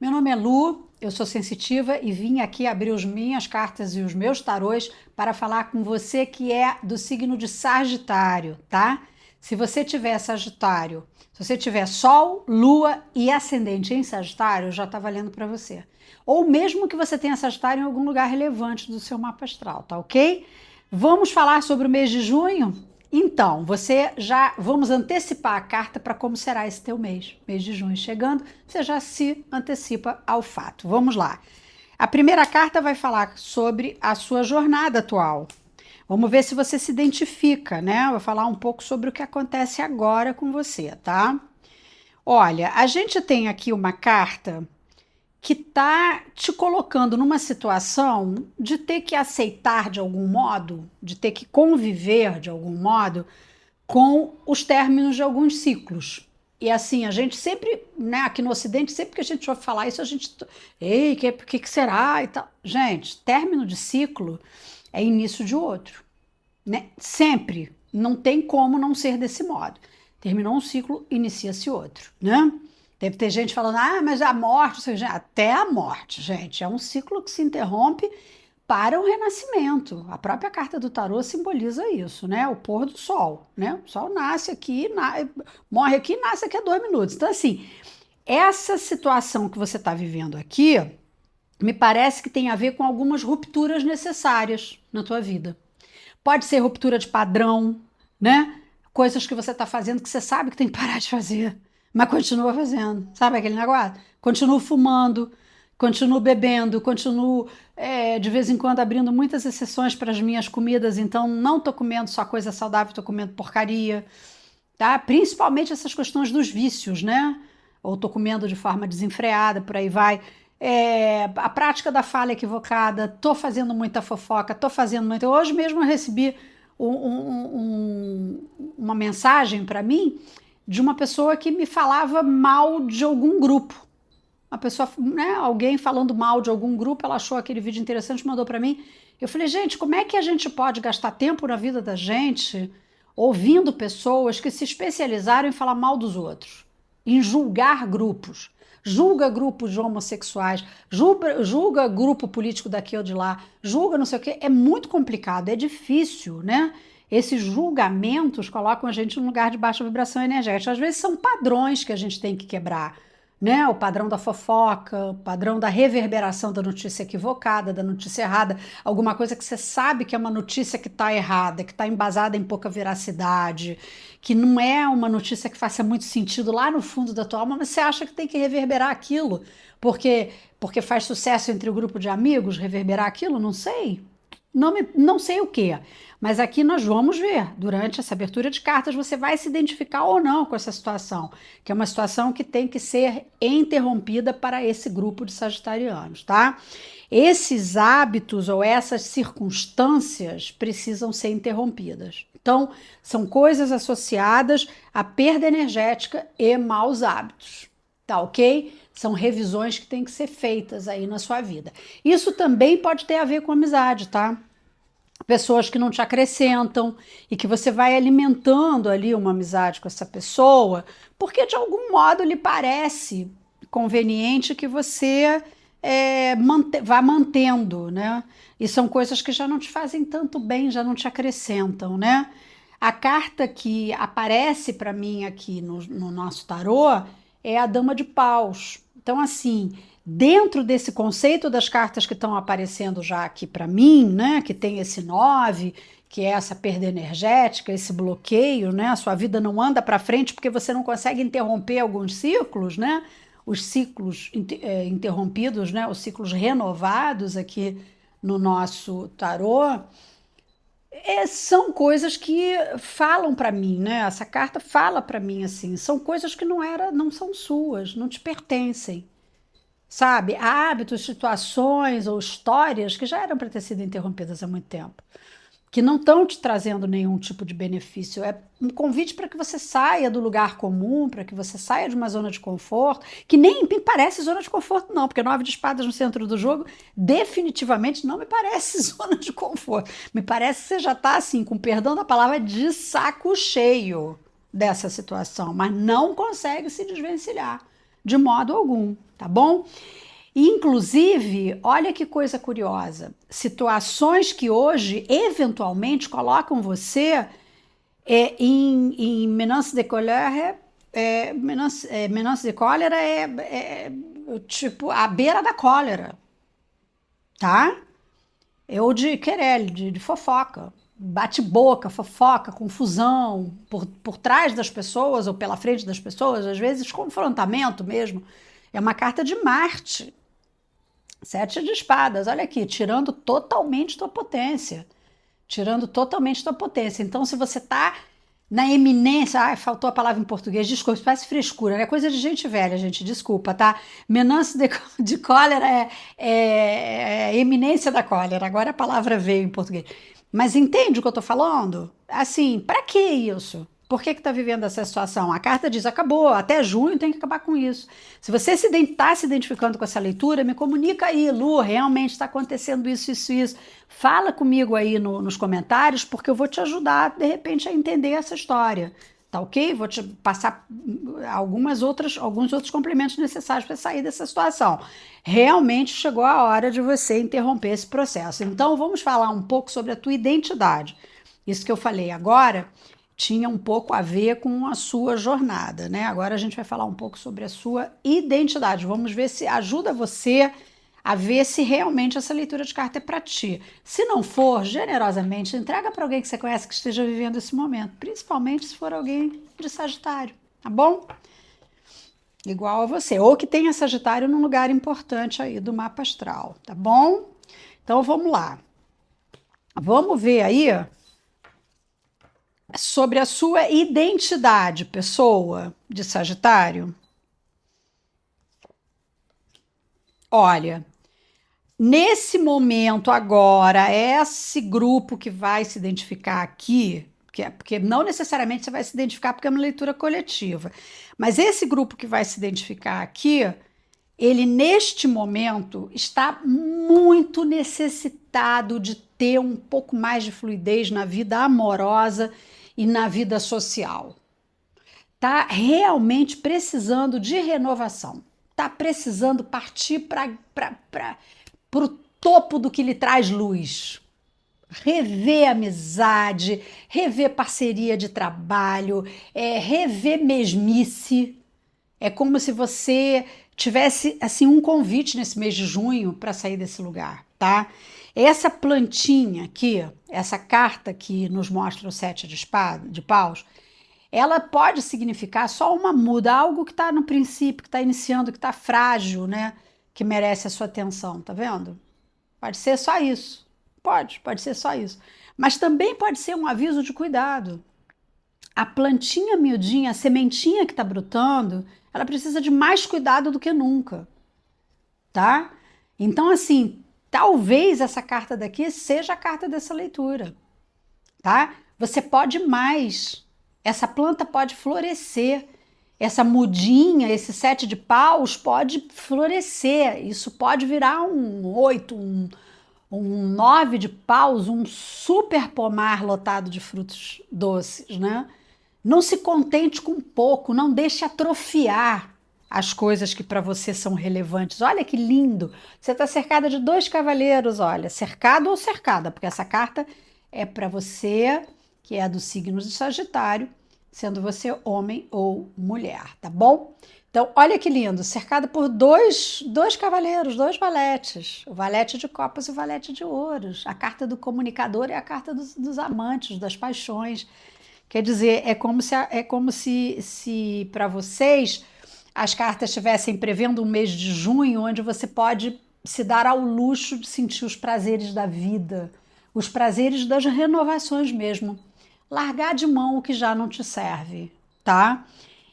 Meu nome é Lu, eu sou sensitiva e vim aqui abrir as minhas cartas e os meus tarôs para falar com você que é do signo de Sagitário, tá? Se você tiver Sagitário, se você tiver Sol, Lua e Ascendente em Sagitário, já tá valendo para você. Ou mesmo que você tenha Sagitário em algum lugar relevante do seu mapa astral, tá ok? Vamos falar sobre o mês de junho? Então, você já vamos antecipar a carta para como será esse teu mês de junho chegando, você já se antecipa ao fato. Vamos lá. A primeira carta vai falar sobre a sua jornada atual. Vamos ver se você se identifica, né? Eu vou falar um pouco sobre o que acontece agora com você, tá? Olha, a gente tem aqui uma carta que está te colocando numa situação de ter que aceitar de algum modo, de ter que conviver de algum modo com os términos de alguns ciclos. E assim, a gente sempre, né, aqui no Ocidente, sempre que a gente ouve falar isso, a gente, ei, que será e tal. Gente, término de ciclo é início de outro, né? Sempre. Não tem como não ser desse modo. Terminou um ciclo, inicia-se outro, né? Deve ter gente falando, mas a morte, até a morte, gente, é um ciclo que se interrompe para o renascimento. A própria carta do tarô simboliza isso, né? O pôr do sol, né? O sol nasce aqui, morre aqui e nasce aqui a 2 minutos. Então, assim, essa situação que você está vivendo aqui, me parece que tem a ver com algumas rupturas necessárias na tua vida. Pode ser ruptura de padrão, né? Coisas que você está fazendo que você sabe que tem que parar de fazer, mas continua fazendo. Sabe aquele negócio? Continuo fumando, continuo bebendo, continuo de vez em quando abrindo muitas exceções para as minhas comidas, então não estou comendo só coisa saudável, estou comendo porcaria, tá? Principalmente essas questões dos vícios, né? Ou estou comendo de forma desenfreada, por aí vai. A prática da fala equivocada, tô fazendo muita fofoca, tô fazendo muito. Hoje mesmo eu recebi uma mensagem para mim de uma pessoa que me falava mal de algum grupo. Uma pessoa, né, alguém falando mal de algum grupo, ela achou aquele vídeo interessante, mandou para mim. Eu falei, gente, como é que a gente pode gastar tempo na vida da gente ouvindo pessoas que se especializaram em falar mal dos outros, em julgar grupos? Julga grupos de homossexuais, julga grupo político daqui ou de lá, julga não sei o quê. É muito complicado, é difícil, né? Esses julgamentos colocam a gente num lugar de baixa vibração energética. Às vezes são padrões que a gente tem que quebrar, né? O padrão da fofoca, o padrão da reverberação da notícia equivocada, da notícia errada, alguma coisa que você sabe que é uma notícia que está errada, que está embasada em pouca veracidade, que não é uma notícia que faça muito sentido lá no fundo da tua alma, mas você acha que tem que reverberar aquilo, porque faz sucesso entre o grupo de amigos, reverberar aquilo, não sei. Não sei o que, mas aqui nós vamos ver. Durante essa abertura de cartas, você vai se identificar ou não com essa situação, que é uma situação que tem que ser interrompida para esse grupo de sagitarianos, tá? Esses hábitos ou essas circunstâncias precisam ser interrompidas. Então, são coisas associadas à perda energética e maus hábitos, tá ok? São revisões que têm que ser feitas aí na sua vida. Isso também pode ter a ver com amizade, tá? Pessoas que não te acrescentam e que você vai alimentando ali uma amizade com essa pessoa, porque de algum modo lhe parece conveniente que você vá mantendo, né? E são coisas que já não te fazem tanto bem, já não te acrescentam, né? A carta que aparece para mim aqui no nosso tarô é a Dama de Paus. Então, assim, dentro desse conceito das cartas que estão aparecendo já aqui para mim, né, que tem esse 9, que é essa perda energética, esse bloqueio, né, a sua vida não anda para frente porque você não consegue interromper alguns ciclos, né, os ciclos interrompidos, né, os ciclos renovados aqui no nosso tarô, são coisas que falam para mim, né? Essa carta fala para mim assim, são coisas que não são suas, não te pertencem, sabe? Hábitos, situações ou histórias que já eram para ter sido interrompidas há muito tempo, que não estão te trazendo nenhum tipo de benefício. É um convite para que você saia do lugar comum, para que você saia de uma zona de conforto, que nem me parece zona de conforto, não, porque 9 de espadas no centro do jogo definitivamente não me parece zona de conforto. Me parece que você já está, assim, com perdão da palavra, de saco cheio dessa situação, mas não consegue se desvencilhar. de modo algum, tá bom? Inclusive, olha que coisa curiosa, situações que hoje eventualmente colocam você em menace de colère, menace de cólera tipo à beira da cólera, tá? Ou de querelle, de fofoca, bate-boca, fofoca, confusão por trás das pessoas ou pela frente das pessoas, às vezes confrontamento mesmo. É uma carta de Marte. 7 de espadas, olha aqui, tirando totalmente tua potência. Tirando totalmente tua potência. Então, se você tá na eminência, faltou a palavra em português, desculpa, parece frescura, é coisa de gente velha, gente, desculpa, tá? Menance de cólera é eminência da cólera, agora a palavra veio em português. Mas entende o que eu tô falando? Assim, pra que isso? Por que tá vivendo essa situação? A carta diz, acabou, até junho tem que acabar com isso. Se você está se identificando com essa leitura, me comunica aí, Lu, realmente está acontecendo isso, isso, isso. Fala comigo aí nos comentários, porque eu vou te ajudar, de repente, a entender essa história. Tá ok? Vou te passar alguns outros complementos necessários para sair dessa situação. Realmente chegou a hora de você interromper esse processo. Então, vamos falar um pouco sobre a tua identidade. Isso que eu falei agora tinha um pouco a ver com a sua jornada, né? Agora a gente vai falar um pouco sobre a sua identidade. Vamos ver se ajuda você a ver se realmente essa leitura de carta é para ti. Se não for, generosamente, entrega para alguém que você conhece que esteja vivendo esse momento, principalmente se for alguém de Sagitário, tá bom? Igual a você, ou que tenha Sagitário num lugar importante aí do mapa astral, tá bom? Então vamos lá. Vamos ver aí sobre a sua identidade, pessoa de Sagitário. Olha, nesse momento agora, esse grupo que vai se identificar aqui, porque não necessariamente você vai se identificar porque é uma leitura coletiva, mas esse grupo que vai se identificar aqui, ele neste momento está muito necessitado de ter um pouco mais de fluidez na vida amorosa e na vida social. Tá realmente precisando de renovação. Tá precisando partir para o topo do que lhe traz luz. Rever amizade, rever parceria de trabalho, rever mesmice. É como se você tivesse assim um convite nesse mês de junho para sair desse lugar, tá? Essa plantinha aqui, essa carta que nos mostra o 7 de paus, ela pode significar só uma muda, algo que está no princípio, que está iniciando, que está frágil, né? Que merece a sua atenção, tá vendo? Pode ser só isso. Pode ser só isso. Mas também pode ser um aviso de cuidado. A plantinha miudinha, a sementinha que está brotando, ela precisa de mais cuidado do que nunca, tá? Então, assim, talvez essa carta daqui seja a carta dessa leitura, tá? Você pode mais, essa planta pode florescer, essa mudinha, esse 7 de paus pode florescer, isso pode virar um 8, um 9 de paus, um super pomar lotado de frutos doces, né? Não se contente com pouco, não deixe atrofiar as coisas que para você são relevantes. Olha que lindo! Você está cercada de 2 cavaleiros, olha, cercado ou cercada, porque essa carta é para você, que é do signo de Sagitário, sendo você homem ou mulher, tá bom? Então, olha que lindo, cercado por dois cavaleiros, 2 valetes, o valete de copas e o valete de ouros. A carta do comunicador é a carta dos amantes, das paixões. Quer dizer, é como se para vocês as cartas estivessem prevendo um mês de junho onde você pode se dar ao luxo de sentir os prazeres da vida, os prazeres das renovações mesmo. Largar de mão o que já não te serve, tá?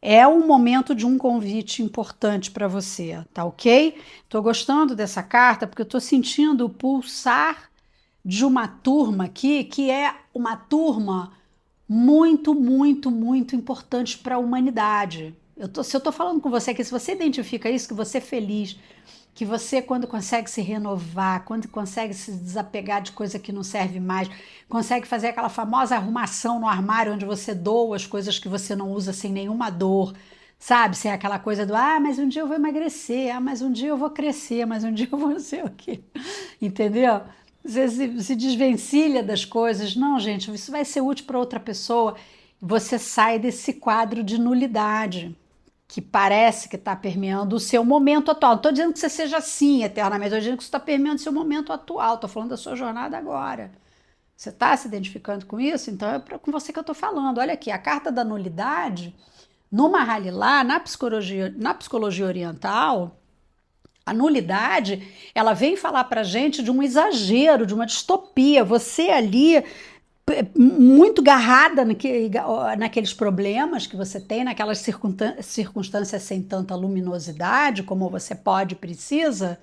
É um momento de um convite importante para você, tá ok? Tô gostando dessa carta porque eu tô sentindo o pulsar de uma turma aqui que é uma turma muito, muito, muito importante para a humanidade. Se eu estou falando com você aqui, se você identifica isso, que você é feliz, que você, quando consegue se renovar, quando consegue se desapegar de coisa que não serve mais, consegue fazer aquela famosa arrumação no armário onde você doa as coisas que você não usa sem nenhuma dor, Sabe, sem aquela coisa do, mas um dia eu vou emagrecer, mas um dia eu vou crescer, mas um dia eu vou não sei o quê. Entendeu? Você se desvencilha das coisas. Não, gente, isso vai ser útil para outra pessoa. Você sai desse quadro de nulidade que parece que está permeando o seu momento atual. Não estou dizendo que você seja assim eternamente, estou dizendo que você está permeando o seu momento atual. Estou falando da sua jornada agora. Você está se identificando com isso? Então é com você que eu estou falando. Olha aqui, a carta da nulidade. No Mahalilá, na psicologia oriental, a nulidade, ela vem falar para gente de um exagero, de uma distopia. Você ali, muito garrada naqueles problemas que você tem, naquelas circunstâncias sem tanta luminosidade como você pode e precisa,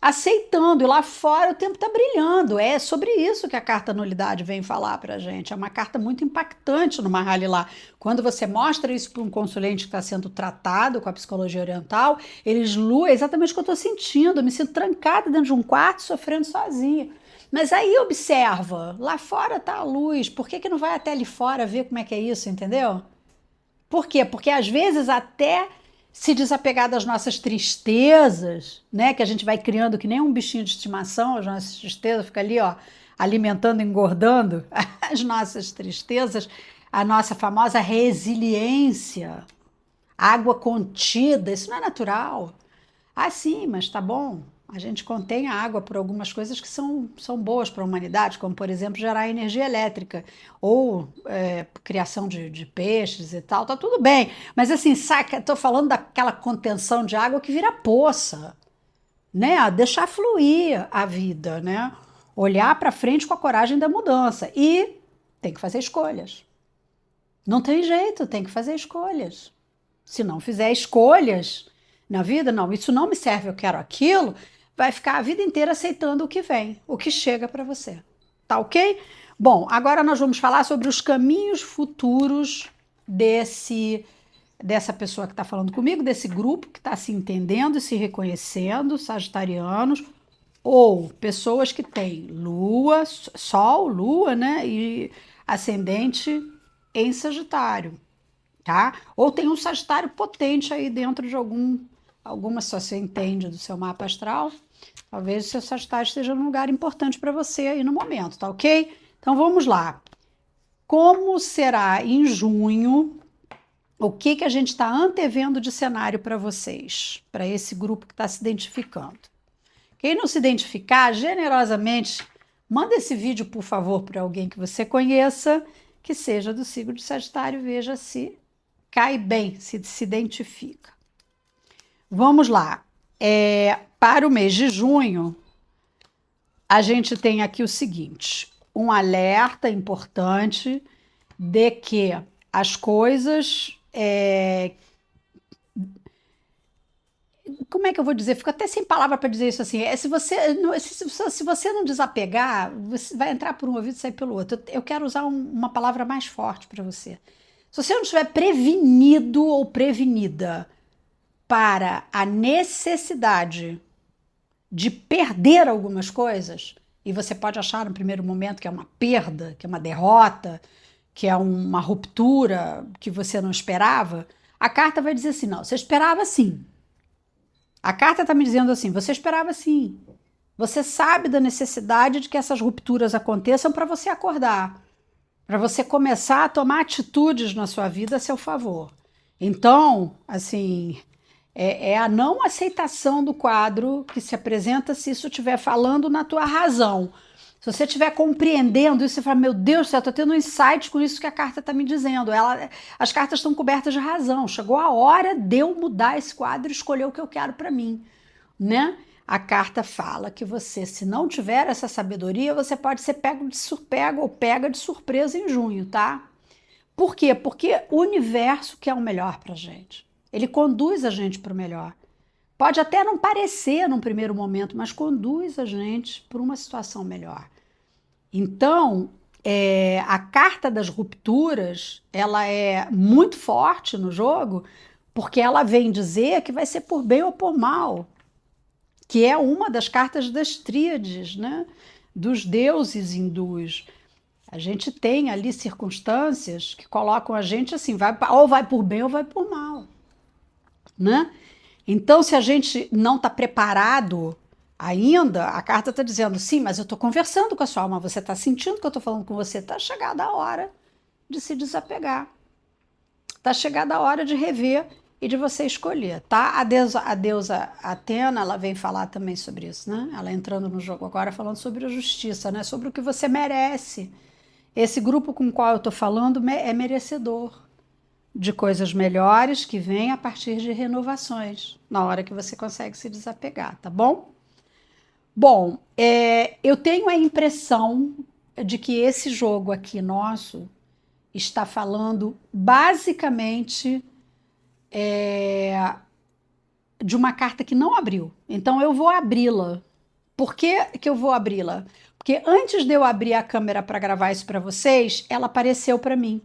aceitando, e lá fora o tempo está brilhando. É sobre isso que a carta nulidade vem falar para a gente. É uma carta muito impactante no Mahalilá. Quando você mostra isso para um consulente que está sendo tratado com a psicologia oriental, eles luam exatamente o que eu estou sentindo. Eu me sinto trancada dentro de um quarto, sofrendo sozinha. Mas aí observa, lá fora está a luz, por que não vai até ali fora ver como é que é isso, entendeu? Por quê? Porque às vezes até se desapegar das nossas tristezas, né? Que a gente vai criando que nem um bichinho de estimação, as nossas tristezas ficam ali, ó, alimentando, engordando as nossas tristezas, a nossa famosa resiliência, água contida, isso não é natural. Ah, sim, mas tá bom. A gente contém a água por algumas coisas que são boas para a humanidade, como, por exemplo, gerar energia elétrica ou criação de peixes e tal, tá tudo bem. Mas assim, saca, estou falando daquela contenção de água que vira poça, né? Deixar fluir a vida, né? Olhar para frente com a coragem da mudança. E tem que fazer escolhas. Não tem jeito, tem que fazer escolhas. Se não fizer escolhas na vida, não, isso não me serve, eu quero aquilo, vai ficar a vida inteira aceitando o que vem, o que chega para você. Tá ok? Bom, agora nós vamos falar sobre os caminhos futuros dessa pessoa que está falando comigo, desse grupo que está se entendendo e se reconhecendo, sagitarianos, ou pessoas que têm lua, sol, lua, né, e ascendente em Sagitário, tá? Ou tem um Sagitário potente aí dentro de alguma, se você entende do seu mapa astral, talvez o seu Sagitário esteja num lugar importante para você aí no momento, tá ok? Então vamos lá. Como será em junho? O que a gente está antevendo de cenário para vocês, para esse grupo que está se identificando? Quem não se identificar, generosamente, manda esse vídeo, por favor, para alguém que você conheça, que seja do signo de Sagitário, veja se cai bem, se identifica. Vamos lá. Para o mês de junho, a gente tem aqui o seguinte, um alerta importante de que as coisas... como é que eu vou dizer? Fico até sem palavra para dizer isso assim. Se você não desapegar, você vai entrar por um ouvido e sair pelo outro. Eu quero usar uma palavra mais forte para você. Se você não estiver prevenido ou prevenida para a necessidade de perder algumas coisas, e você pode achar no primeiro momento que é uma perda, que é uma derrota, que é uma ruptura que você não esperava, a carta vai dizer assim, não, você esperava sim. A carta está me dizendo assim, você esperava sim. Você sabe da necessidade de que essas rupturas aconteçam para você acordar, para você começar a tomar atitudes na sua vida a seu favor. Então, assim, é a não aceitação do quadro que se apresenta se isso estiver falando na tua razão. Se você estiver compreendendo isso, você fala, meu Deus do céu, estou tendo um insight com isso que a carta está me dizendo. As cartas estão cobertas de razão. Chegou a hora de eu mudar esse quadro e escolher o que eu quero para mim, né? A carta fala que você, se não tiver essa sabedoria, você pode ser pega de surpresa em junho, tá? Por quê? Porque o universo quer o melhor pra gente. Ele conduz a gente para o melhor. Pode até não parecer num primeiro momento, mas conduz a gente para uma situação melhor. Então, a carta das rupturas, ela é muito forte no jogo, porque ela vem dizer que vai ser por bem ou por mal, que é uma das cartas das tríades, né? Dos deuses hindus. A gente tem ali circunstâncias que colocam a gente assim, ou vai por bem ou vai por mal. né? Então, se a gente não está preparado ainda, a carta está dizendo, sim, mas eu estou conversando com a sua alma, você está sentindo que eu estou falando com você, está chegada a hora de se desapegar. Está chegada a hora de rever e de você escolher, tá? A deusa Atena, ela vem falar também sobre isso, né? Ela entrando no jogo agora falando sobre a justiça, né? Sobre o que você merece. Esse grupo com o qual eu estou falando é merecedor de coisas melhores que vêm a partir de renovações, na hora que você consegue se desapegar, tá bom? Bom, eu tenho a impressão de que esse jogo aqui nosso está falando basicamente de uma carta que não abriu. Então eu vou abri-la. Por que que eu vou abri-la? Porque antes de eu abrir a câmera para gravar isso para vocês, ela apareceu para mim.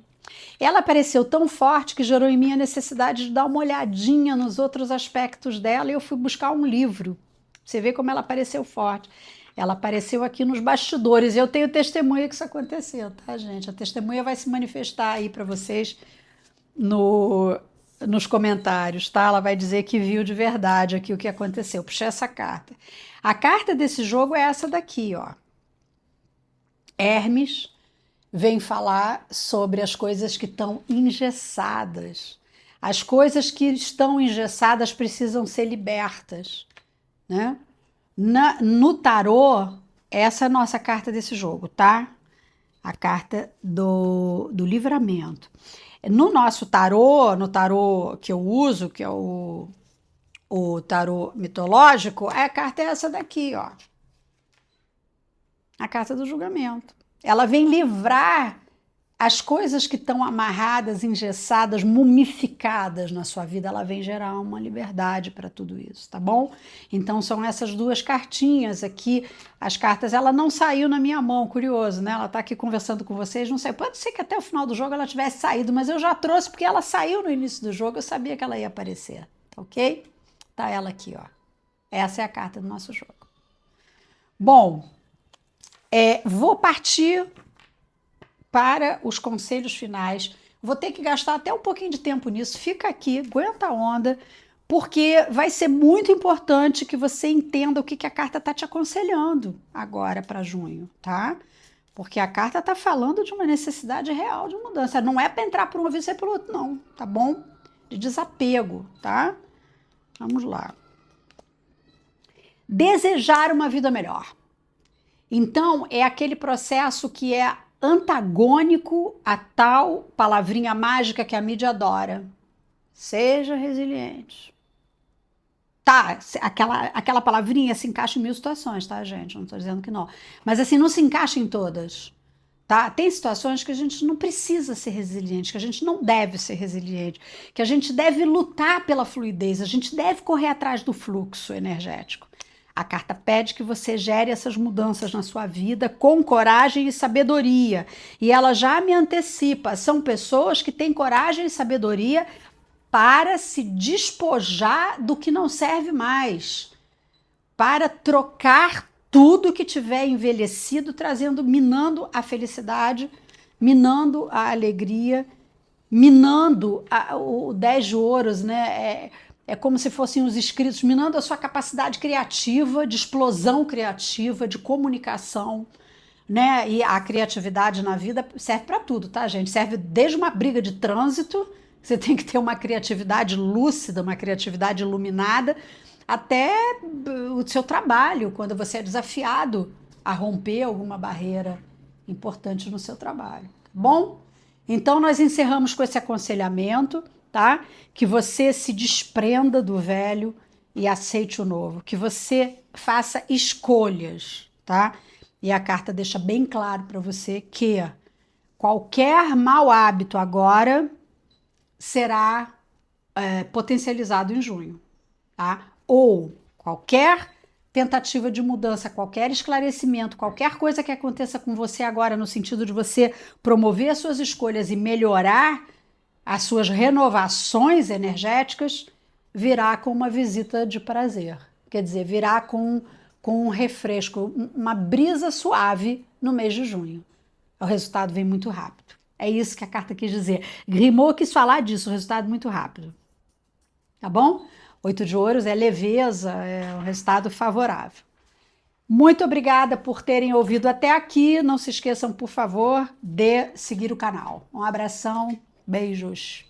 Ela apareceu tão forte que gerou em mim a necessidade de dar uma olhadinha nos outros aspectos dela e eu fui buscar um livro. Você vê como ela apareceu forte. Ela apareceu aqui nos bastidores. Eu tenho testemunha que isso aconteceu, tá, gente? A testemunha vai se manifestar aí para vocês nos comentários, tá? Ela vai dizer que viu de verdade aqui o que aconteceu. Puxei essa carta. A carta desse jogo é essa daqui, ó. Hermes vem falar sobre as coisas que estão engessadas. As coisas que estão engessadas precisam ser libertas, né? No tarô, essa é a nossa carta desse jogo, tá? A carta do livramento. No nosso tarô, no tarô que eu uso, que é o tarô mitológico, a carta é essa daqui, ó. A carta do julgamento. Ela vem livrar as coisas que estão amarradas, engessadas, mumificadas na sua vida, ela vem gerar uma liberdade para tudo isso, tá bom? Então são essas duas cartinhas aqui. As cartas, ela não saiu na minha mão, curioso, né? Ela tá aqui conversando com vocês, não sei, pode ser que até o final do jogo ela tivesse saído, mas eu já trouxe porque ela saiu no início do jogo, eu sabia que ela ia aparecer, tá ok? Tá ela aqui, ó. Essa é a carta do nosso jogo. Bom, vou partir para os conselhos finais. Vou ter que gastar até um pouquinho de tempo nisso. Fica aqui, aguenta a onda, porque vai ser muito importante que você entenda o que a carta está te aconselhando agora para junho, tá? Porque a carta está falando de uma necessidade real de mudança. Não é para entrar por um ouvido e sair pelo outro, não, tá bom? De desapego, tá? Vamos lá. Desejar uma vida melhor. Então, é aquele processo que é antagônico a tal palavrinha mágica que a mídia adora. Seja resiliente. Tá, aquela palavrinha se encaixa em 1000 situações, tá, gente? Não tô dizendo que não. Mas assim, não se encaixa em todas. Tá? Tem situações que a gente não precisa ser resiliente, que a gente não deve ser resiliente, que a gente deve lutar pela fluidez, a gente deve correr atrás do fluxo energético. A carta pede que você gere essas mudanças na sua vida com coragem e sabedoria. E ela já me antecipa, são pessoas que têm coragem e sabedoria para se despojar do que não serve mais, para trocar tudo que tiver envelhecido, minando a felicidade, minando a alegria, minando o 10 de ouros, né? É como se fossem os escritos, minando a sua capacidade criativa, de explosão criativa, de comunicação, né? E a criatividade na vida serve para tudo, tá, gente? Serve desde uma briga de trânsito, você tem que ter uma criatividade lúcida, uma criatividade iluminada, até o seu trabalho, quando você é desafiado a romper alguma barreira importante no seu trabalho, tá bom? Então, nós encerramos com esse aconselhamento, tá? Que você se desprenda do velho e aceite o novo, que você faça escolhas, tá? E a carta deixa bem claro para você que qualquer mau hábito agora será potencializado em junho, tá? Ou qualquer tentativa de mudança, qualquer esclarecimento, qualquer coisa que aconteça com você agora no sentido de você promover as suas escolhas e melhorar as suas renovações energéticas, virá com uma visita de prazer. Quer dizer, virá com um refresco, uma brisa suave no mês de junho. O resultado vem muito rápido. É isso que a carta quis dizer. Grimaud quis falar disso, o resultado muito rápido. tá bom? 8 de ouros é leveza, é um resultado favorável. Muito obrigada por terem ouvido até aqui. Não se esqueçam, por favor, de seguir o canal. Um abração, beijos.